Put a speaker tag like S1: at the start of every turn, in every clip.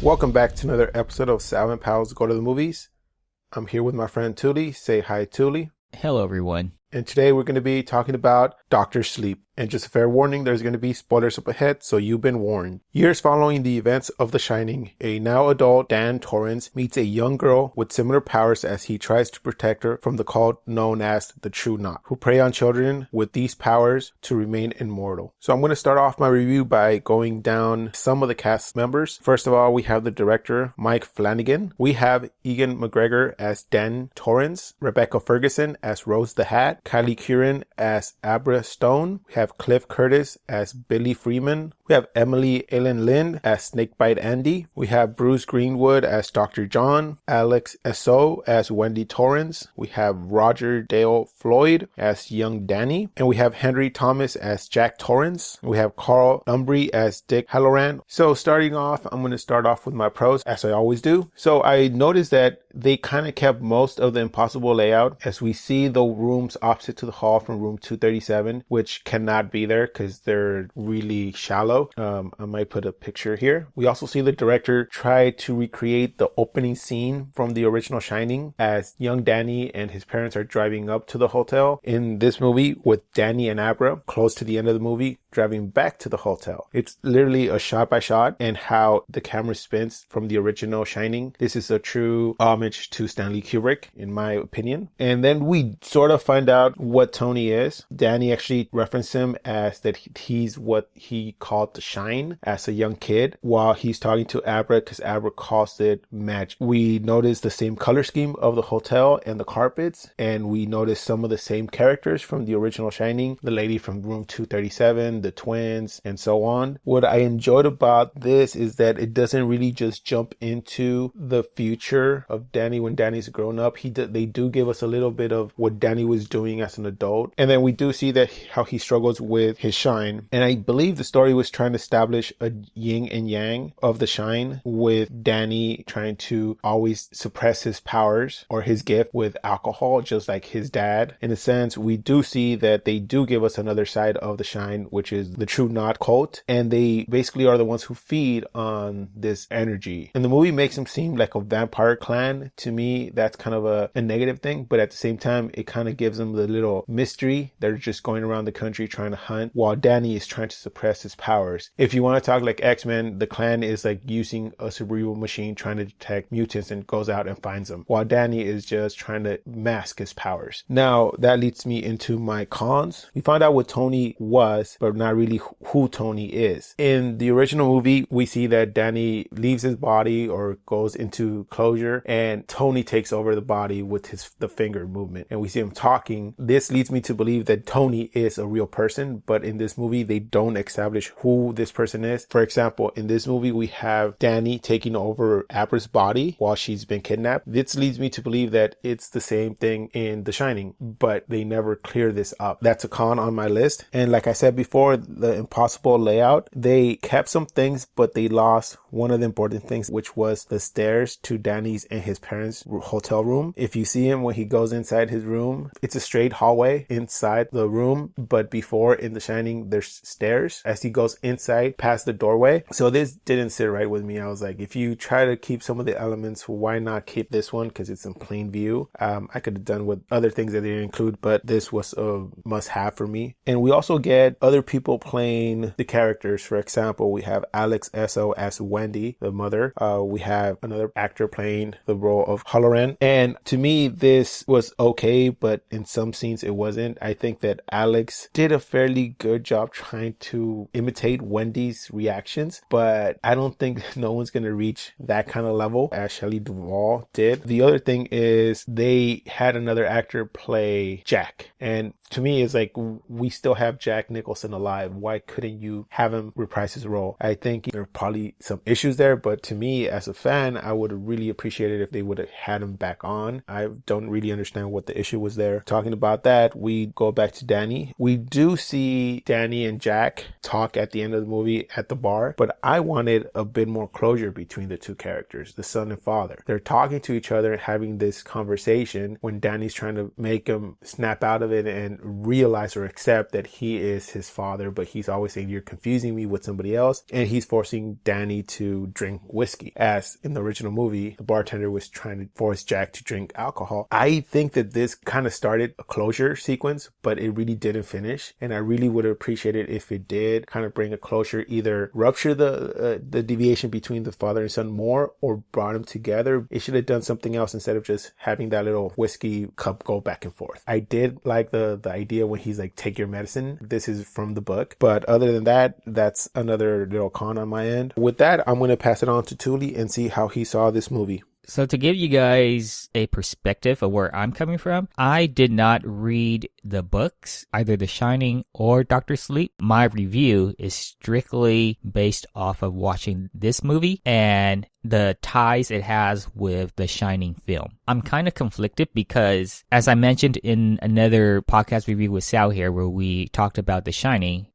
S1: Welcome back to another episode of Sal and Pals Go to the Movies. I'm here with my friend Touly. Say hi, Touly.
S2: Hello, everyone.
S1: And today we're going to be talking about Dr. Sleep. And just a fair warning, there's going to be spoilers up ahead, so you've been warned. Years following the events of The Shining, a now adult Dan Torrance meets a young girl with similar powers as he tries to protect her from the cult known as the True Knot, who prey on children with these powers to remain immortal. So I'm going to start off my review by going down some of the cast members. First of all, we have the director, Mike Flanagan. We have Ewan McGregor as Dan Torrance, Rebecca Ferguson as Rose the Hat, Kylie Curran as Abra Stone. We have Cliff Curtis as Billy Freeman. We have Emily Ellen Lind as Snakebite Andy. We have Bruce Greenwood as Dr. John. Alex Esso as Wendy Torrance. We have Roger Dale Floyd as young Danny. And we have Henry Thomas as Jack Torrance. We have Carl Umbry as Dick Halloran. So starting off, I'm going to start off with my pros, as I always do. So I noticed that they kind of kept most of the impossible layout, as we see the rooms opposite to the hall from room 237, which cannot be there because they're really shallow. I might put a picture here. We also see the director try to recreate the opening scene from the original Shining, as young Danny and his parents are driving up to the hotel in this movie, with Danny and Abra close to the end of the movie driving back to the hotel. It's literally a shot by shot, and how the camera spins from the original Shining. This is a true homage to Stanley Kubrick, in my opinion. And then we sort of find out what Tony is. Danny actually referenced him as that he's what he called the Shine as a young kid, while he's talking to Abra, because Abra calls it magic. We notice the same color scheme of the hotel and the carpets, and we notice some of the same characters from the original Shining, the lady from room 237, the twins, and so on. What I enjoyed about this is that it doesn't really just jump into the future of Danny when Danny's grown up. They do give us a little bit of what Danny was doing as an adult, and then we do see that how he struggles with his shine. And I believe the story was trying to establish a yin and yang of the shine, with Danny trying to always suppress his powers or his gift with alcohol, just like his dad. In a sense, we do see that they do give us another side of the shine, which is the True Knot cult, and they basically are the ones who feed on this energy. And the movie makes them seem like a vampire clan. To me, that's kind of a negative thing, but at the same time, it kind of gives them the little mystery. They're just going around the country trying to hunt, while Danny is trying to suppress his powers. If you want to talk like X-Men, the clan is like using a cerebral machine trying to detect mutants and goes out and finds them, while Danny is just trying to mask his powers. Now, that leads me into my cons. We find out what Tony was, but not really who Tony is. In the original movie, we see that Danny leaves his body or goes into closure, and Tony takes over the body with the finger movement, and we see him talking. This leads me to believe that Tony is a real person, but in this movie, they don't establish who this person is. For example, in this movie, we have Danny taking over Abra's body while she's been kidnapped. This leads me to believe that it's the same thing in The Shining, but they never clear this up. That's a con on my list. And like I said before, the impossible layout, they kept some things, but they lost one of the important things, which was the stairs to Danny's and his parents' hotel room. If you see him when he goes inside his room, it's a straight hallway inside the room, but before in The Shining, there's stairs as he goes inside past the doorway. So this didn't sit right with me. I was like, if you try to keep some of the elements, why not keep this one? Because it's in plain view. I could have done with other things that they didn't include, but this was a must have for me. And we also get other people playing the characters. For example, we have Alex Esso as Wendy, the mother. We have another actor playing the role of Halloran. And to me, this was okay, but in some scenes it wasn't. I think that Alex did a fairly good job trying to imitate Wendy's reactions, but I don't think no one's going to reach that kind of level as Shelley Duvall did. The other thing is they had another actor play Jack, and to me, it's like, we still have Jack Nicholson alive. Why couldn't you have him reprise his role? I think there are probably some issues there, but to me, as a fan, I would have really appreciated if they would have had him back on. I don't really understand what the issue was there. Talking about that, we go back to Danny. We do see Danny and Jack talk at the end of the movie at the bar, but I wanted a bit more closure between the two characters, the son and father. They're talking to each other, having this conversation when Danny's trying to make him snap out of it and even realize or accept that he is his father, but he's always saying, you're confusing me with somebody else. And he's forcing Danny to drink whiskey. As in the original movie, the bartender was trying to force Jack to drink alcohol. I think that this kind of started a closure sequence, but it really didn't finish. And I really would have appreciated if it did kind of bring a closure, either rupture the deviation between the father and son more, or brought them together. It should have done something else instead of just having that little whiskey cup go back and forth. I did like the idea when he's like, take your medicine. This is from the book. But other than that, that's another little con on my end. With that, I'm going to pass it on to Touly and see how he saw this movie.
S2: So to give you guys a perspective of where I'm coming from, I did not read the books, either The Shining or Dr. Sleep. My review is strictly based off of watching this movie and the ties it has with the Shining film. I'm kind of conflicted because, as I mentioned in another podcast review with Sal here, where we talked about The Shining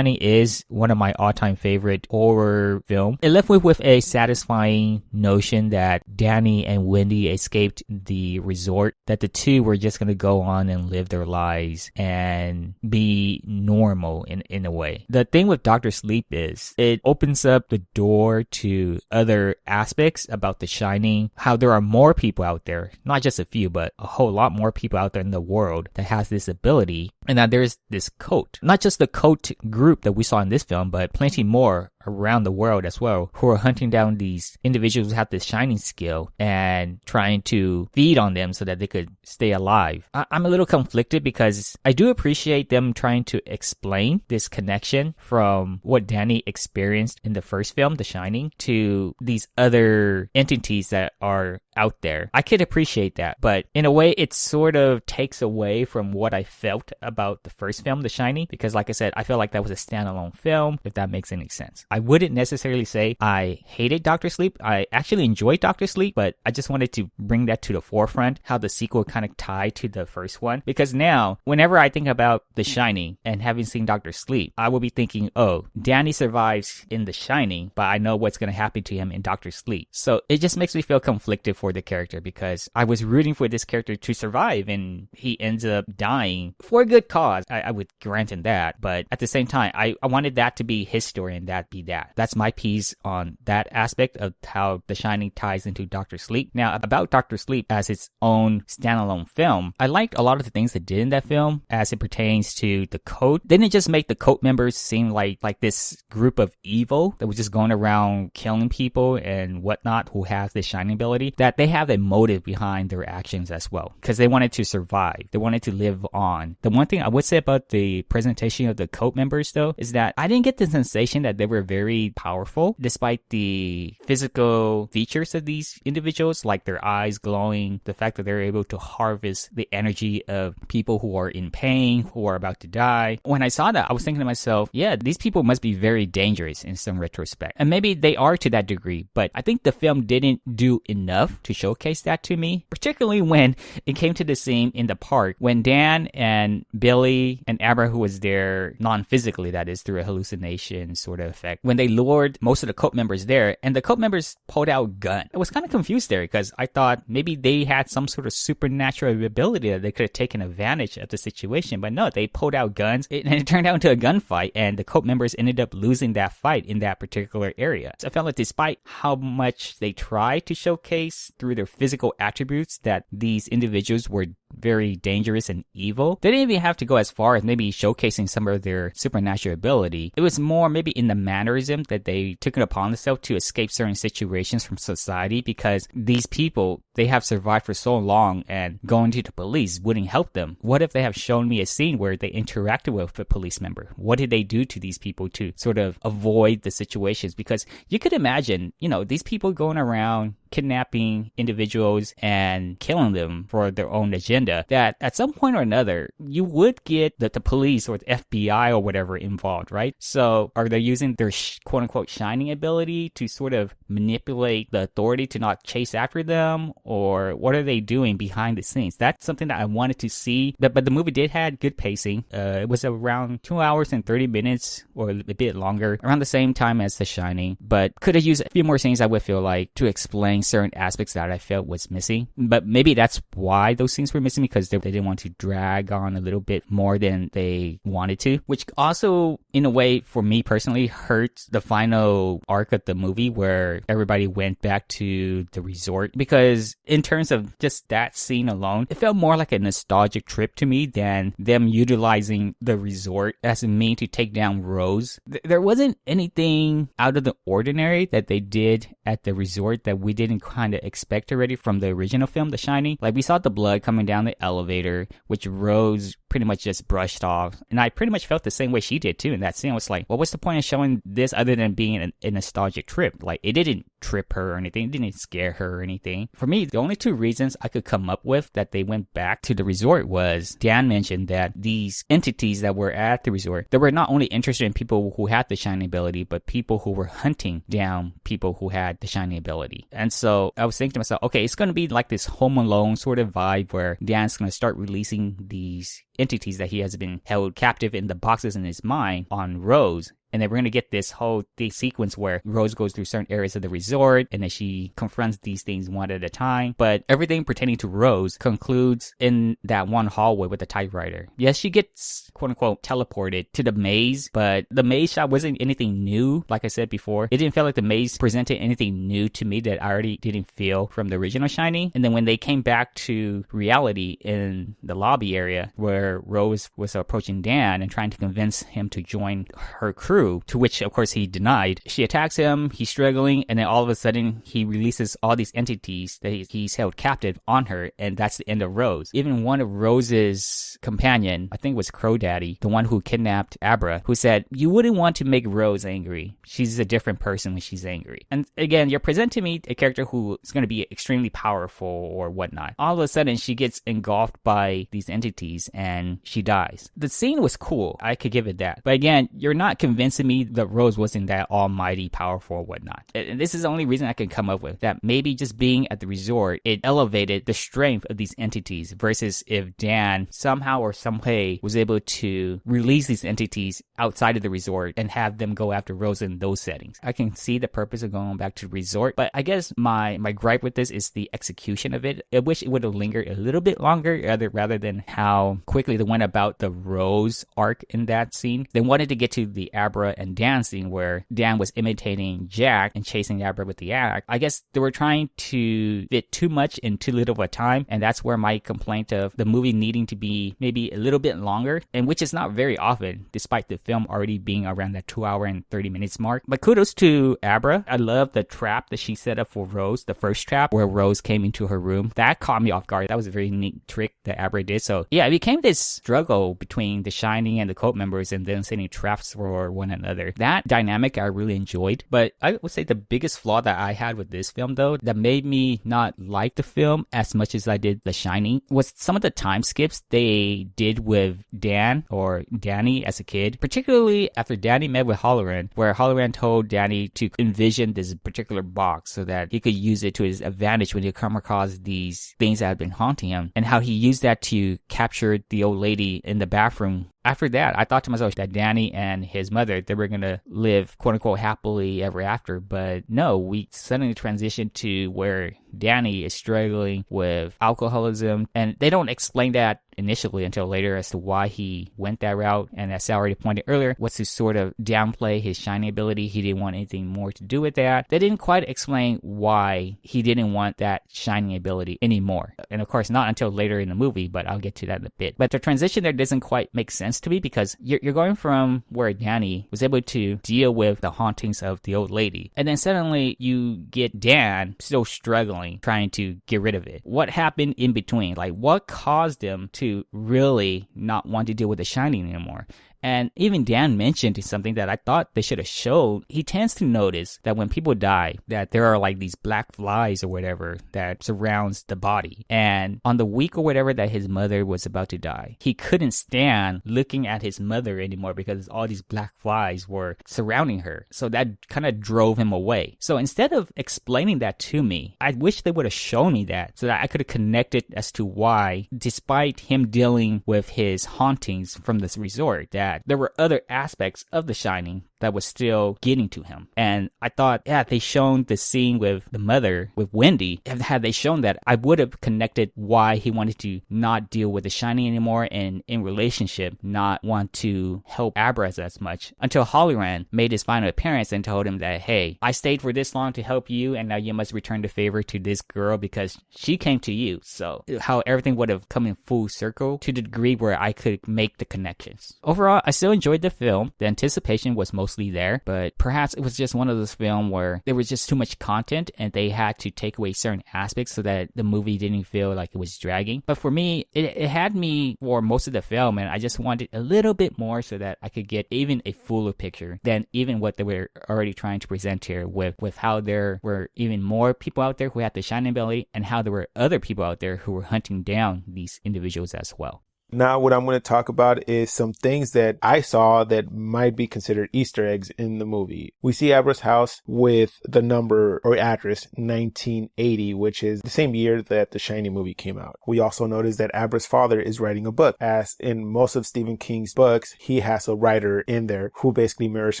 S2: is one of my all-time favorite horror film. It left me with a satisfying notion that Danny and Wendy escaped the resort, that the two were just going to go on and live their lives and be normal in a way. The thing with Dr. Sleep is it opens up the door to other aspects about The Shining, how there are more people out there, not just a few, but a whole lot more people out there in the world that has this ability, and that there's this cult, not just the cult group that we saw in this film, but plenty more around the world as well, who are hunting down these individuals who have this shining skill and trying to feed on them so that they could stay alive. I'm a little conflicted because I do appreciate them trying to explain this connection from what Danny experienced in the first film, The Shining, to these other entities that are out there. I could appreciate that, but in a way it sort of takes away from what I felt about the first film, The Shining, because like I said, I feel like that was a standalone film, if that makes any sense. I wouldn't necessarily say I hated Dr. Sleep. I actually enjoyed Dr. Sleep, but I just wanted to bring that to the forefront, how the sequel kind of tied to the first one. Because now, whenever I think about The Shining and having seen Dr. Sleep, I will be thinking, oh, Danny survives in The Shining, but I know what's going to happen to him in Dr. Sleep. So it just makes me feel conflicted for the character because I was rooting for this character to survive and he ends up dying for a good cause. I would grant him that, but at the same time, I wanted that to be his story and that be that. That's my piece on that aspect of how The Shining ties into Dr. Sleep. Now, about Dr. Sleep as its own standalone film, I liked a lot of the things they did in that film as it pertains to the cult. They didn't just make the cult members seem like this group of evil that was just going around killing people and whatnot who have this shining ability, that they have a motive behind their actions as well, because they wanted to survive. They wanted to live on. The one thing I would say about the presentation of the cult members, though, is that I didn't get the sensation that they were very powerful, despite the physical features of these individuals, like their eyes glowing, the fact that they're able to harvest the energy of people who are in pain, who are about to die. When I saw that, I was thinking to myself, yeah, these people must be very dangerous in some retrospect. And maybe they are to that degree, but I think the film didn't do enough to showcase that to me, particularly when it came to the scene in the park when Dan and Billy and Abra, who was there non-physically, that is through a hallucination sort of effect, when they lured most of the cult members there and the cult members pulled out guns. I was kind of confused there because I thought maybe they had some sort of supernatural ability that they could have taken advantage of the situation, but no, they pulled out guns and it turned out into a gunfight and the cult members ended up losing that fight in that particular area. So I felt like despite how much they tried to showcase through their physical attributes that these individuals were very dangerous and evil, they didn't even have to go as far as maybe showcasing some of their supernatural ability. It was more maybe in the mannerism that they took it upon themselves to escape certain situations from society, because these people, they have survived for so long and going to the police wouldn't help them. What if they have shown me a scene where they interacted with a police member? What did they do to these people to sort of avoid the situations? Because you could imagine, these people going around kidnapping individuals and killing them for their own agenda, that at some point or another, you would get the police or the FBI or whatever involved, right? So are they using their quote-unquote shining ability to sort of manipulate the authority to not chase after them? Or what are they doing behind the scenes? That's something that I wanted to see. But the movie did have good pacing. It was around 2 hours and 30 minutes or a bit longer, around the same time as The Shining, but could have used a few more scenes, I would feel like, to explain certain aspects that I felt was missing. But maybe that's why those scenes were missing, confused me because they didn't want to drag on a little bit more than they wanted to, which also, in a way, for me personally, hurts the final arc of the movie where everybody went back to the resort. Because in terms of just that scene alone, it felt more like a nostalgic trip to me than them utilizing the resort as a means to take down Rose. There wasn't anything out of the ordinary that they did at the resort that we didn't kind of expect already from the original film, The Shining. Like, we saw the blood coming down the elevator, which Rose pretty much just brushed off. And I pretty much felt the same way she did too in that scene. I was like, well, what's the point of showing this other than being a nostalgic trip? Like, it didn't trip her or anything. It didn't scare her or anything. For me, the only two reasons I could come up with that they went back to the resort was Dan mentioned that these entities that were at the resort, they were not only interested in people who had the shining ability, but people who were hunting down people who had the shining ability. And so I was thinking to myself, okay, it's going to be like this Home Alone sort of vibe where Dan's going to start releasing these entities that he has been held captive in the boxes in his mind on Rose. And then we're going to get this whole sequence where Rose goes through certain areas of the resort and then she confronts these things one at a time. But everything pertaining to Rose concludes in that one hallway with the typewriter. Yes, she gets, quote unquote, teleported to the maze, but the maze shot wasn't anything new. Like I said before, it didn't feel like the maze presented anything new to me that I already didn't feel from the original Shining. And then when they came back to reality in the lobby area where Rose was approaching Dan and trying to convince him to join her crew, to which of course he denied. She attacks him, he's struggling, and then all of a sudden he releases all these entities that he's held captive on her, and that's the end of Rose. Even one of Rose's companion, I think it was Crow Daddy, the one who kidnapped Abra, who said, you wouldn't want to make Rose angry. She's a different person when she's angry. And again, you're presenting me a character who is going to be extremely powerful or whatnot. All of a sudden she gets engulfed by these entities and she dies. The scene was cool. I could give it that. But again, you're not convincing me that Rose wasn't that almighty powerful or whatnot. And this is the only reason I can come up with, that maybe just being at the resort, it elevated the strength of these entities versus if Dan somehow or some way was able to release these entities outside of the resort and have them go after Rose in those settings. I can see the purpose of going back to the resort, but I guess my gripe with this is the execution of it. I wish it would have lingered a little bit longer rather than how quickly they went about the Rose arc in that scene. They wanted to get to the Abra and Dan scene where Dan was imitating Jack and chasing Abra with the axe. I guess they were trying to fit too much in too little of a time, and that's where my complaint of the movie needing to be maybe a little bit longer, and which is not very often, despite the film already being around that 2 hour and 30 minutes mark. But kudos to Abra. I love the trap that she set up for Rose, the first trap where Rose came into her room. That caught me off guard. That was a very neat trick that Abra did. So yeah, it became this struggle between the Shining and the cult members and then setting traps for one another. That dynamic I really enjoyed. But I would say the biggest flaw that I had with this film, though, that made me not like the film as much as I did The Shining, was some of the time skips they did with Dan or Danny as a kid, particularly after Danny met with Halloran, where Halloran told Danny to envision this particular box so that he could use it to his advantage when he come across these things that had been haunting him, and how he used that to capture the old lady in the bathroom. After that, I thought to myself that Danny and his mother, they were going to live, quote unquote, happily ever after. But no, we suddenly transitioned to where Danny is struggling with alcoholism. And they don't explain that initially until later as to why he went that route. And as Sal already pointed earlier, was to sort of downplay his shining ability. He didn't want anything more to do with that. They didn't quite explain why he didn't want that shining ability anymore. And of course, not until later in the movie, but I'll get to that in a bit. But the transition there doesn't quite make sense to me, because you're going from where Danny was able to deal with the hauntings of the old lady, and then suddenly you get Dan still struggling, trying to get rid of it. What happened in between? Like, what caused them to really not want to deal with the shining anymore? And even Dan mentioned something that I thought they should have showed. He tends to notice that when people die, that there are like these black flies or whatever that surrounds the body. And on the week or whatever that his mother was about to die, he couldn't stand looking at his mother anymore because all these black flies were surrounding her. So that kind of drove him away. So instead of explaining that to me, I wish they would have shown me that so that I could have connected as to why, despite him dealing with his hauntings from this resort, that there were other aspects of The Shining that was still getting to him. And I thought, yeah, they shown the scene with the mother, with Wendy, and had they shown that, I would have connected why he wanted to not deal with The Shining anymore, and in relationship not want to help Abra as much, until Halloran made his final appearance and told him that, hey, I stayed for this long to help you, and now you must return the favor to this girl because she came to you. So how everything would have come in full circle to the degree where I could make the connections. Overall, I still enjoyed the film. The anticipation was mostly there, but perhaps it was just one of those films where there was just too much content and they had to take away certain aspects so that the movie didn't feel like it was dragging. But for me, it had me for most of the film, and I just wanted a little bit more so that I could get even a fuller picture than even what they were already trying to present here, with how there were even more people out there who had the Shining ability, and how there were other people out there who were hunting down these individuals as well.
S1: Now, what I'm going to talk about is some things that I saw that might be considered Easter eggs in the movie. We see Abra's house with the number or address 1980, which is the same year that the Shining movie came out. We also notice that Abra's father is writing a book. As in most of Stephen King's books, he has a writer in there who basically mirrors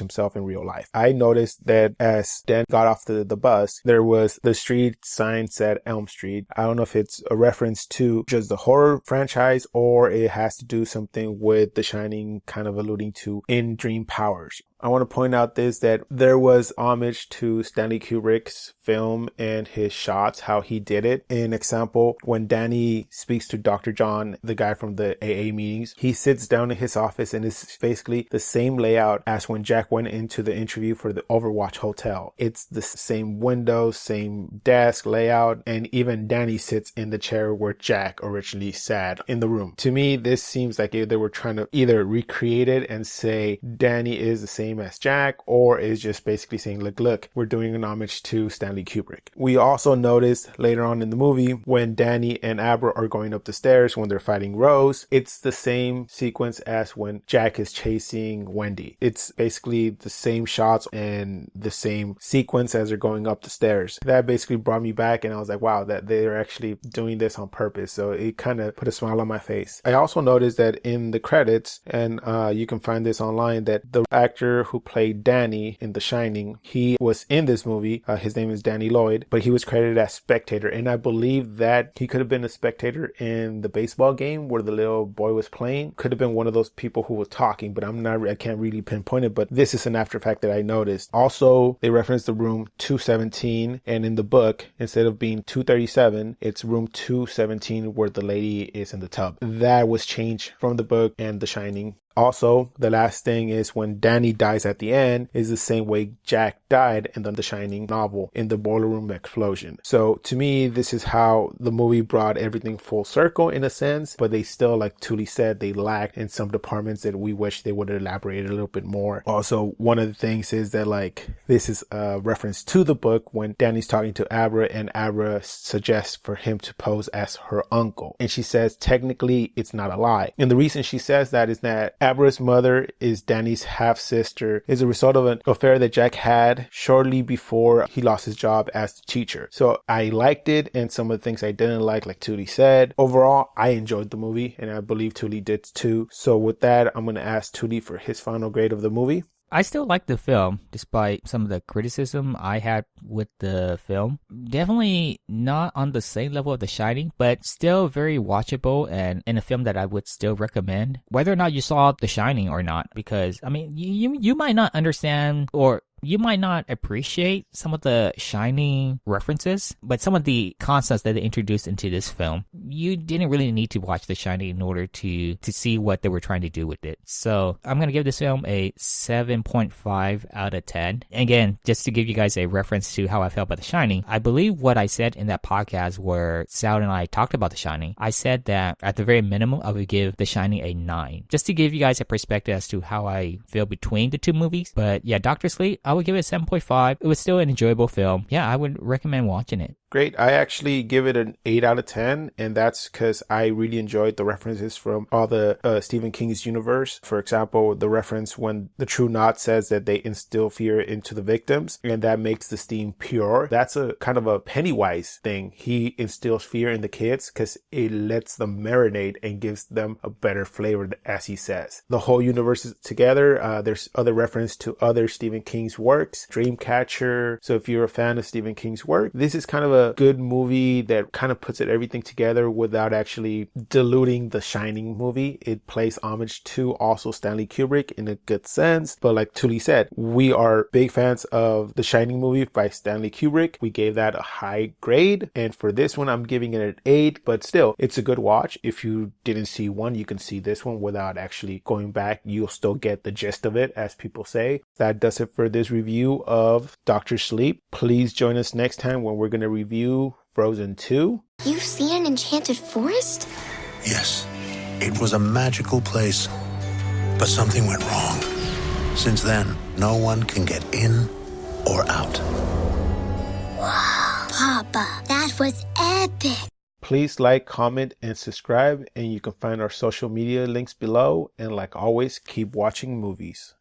S1: himself in real life. I noticed that as Dan got off the bus, there was the street sign said Elm Street. I don't know if it's a reference to just the horror franchise or it has to do something with The Shining, kind of alluding to in dream powers. I want to point out that there was homage to Stanley Kubrick's film and his shots, how he did it. An example, when Danny speaks to Dr. John, the guy from the AA meetings, he sits down in his office and it's basically the same layout as when Jack went into the interview for the Overwatch Hotel. It's the same windows, same desk layout, and even Danny sits in the chair where Jack originally sat in the room. To me, this seems like they were trying to either recreate it and say Danny is the same as Jack, or is just basically saying, look, we're doing an homage to Stanley Kubrick. We also noticed later on in the movie when Danny and Abra are going up the stairs when they're fighting Rose, it's the same sequence as when Jack is chasing Wendy. It's basically the same shots and the same sequence as they're going up the stairs. That basically brought me back, and I was like, wow, that they're actually doing this on purpose. So it kind of put a smile on my face. I also noticed that in the credits, and you can find this online, that the actor who played Danny in The Shining, he was in this movie. His name is Danny Lloyd, but he was credited as spectator, and I believe that he could have been a spectator in the baseball game where the little boy was playing. Could have been one of those people who was talking, but I can't really pinpoint it, but this is an after fact that I noticed. Also, they referenced the room 217, and in the book, instead of being 237, it's room 217 where the lady is in the tub. That was changed from the book and The Shining. Also, the last thing is when Danny dies at the end is the same way Jack died in the Shining novel, in the boiler room explosion. So to me, this is how the movie brought everything full circle in a sense, but they still, like Touly said, they lacked in some departments that we wish they would have elaborated a little bit more. Also, one of the things is that this is a reference to the book when Danny's talking to Abra and Abra suggests for him to pose as her uncle. And she says, technically, it's not a lie. And the reason she says that is that Abra's mother is Danny's half-sister, is a result of an affair that Jack had shortly before he lost his job as the teacher. So I liked it, and some of the things I didn't like Touly said. Overall, I enjoyed the movie, and I believe Touly did too. So with that, I'm going to ask Touly for his final grade of the movie.
S2: I still like the film, despite some of the criticism I had with the film. Definitely not on the same level of The Shining, but still very watchable and a film that I would still recommend. Whether or not you saw The Shining or not, because, I mean, you might not understand or you might not appreciate some of the Shining references, but some of the concepts that they introduced into this film, you didn't really need to watch The Shining in order to see what they were trying to do with it. So I'm going to give this film a 7.5 out of 10. Again, just to give you guys a reference to how I felt about The Shining, I believe what I said in that podcast where Sal and I talked about The Shining, I said that at the very minimum, I would give The Shining a 9. Just to give you guys a perspective as to how I feel between the two movies. But yeah, Dr. Sleep, I would give it a 7.5. It was still an enjoyable film. Yeah, I would recommend watching it.
S1: great. I actually give it an 8 out of 10, and that's because I really enjoyed the references from all the Stephen King's universe. For example, the reference when the True Knot says that they instill fear into the victims, and that makes the steam pure. That's a kind of a Pennywise thing. He instills fear in the kids because it lets them marinate and gives them a better flavor, as he says. The whole universe is together. There's other reference to other Stephen King's works, Dreamcatcher. So if you're a fan of Stephen King's work, this is kind of a good movie that kind of puts everything together without actually diluting the Shining movie. It plays homage to also Stanley Kubrick in a good sense. But like Touly said, we are big fans of the Shining movie by Stanley Kubrick. We gave that a high grade. And for this one, I'm giving it an 8, but still, it's a good watch. If you didn't see one, you can see this one without actually going back. You'll still get the gist of it, as people say. That does it for this review of Dr. Sleep. Please join us next time when we're going to review Frozen 2.
S3: You've seen an enchanted forest?
S4: Yes, it was a magical place, but something went wrong. Since then, no one can get in or out.
S3: Wow, Papa, that was epic.
S1: Please like, comment, and subscribe, and you can find our social media links below. And like always, keep watching movies.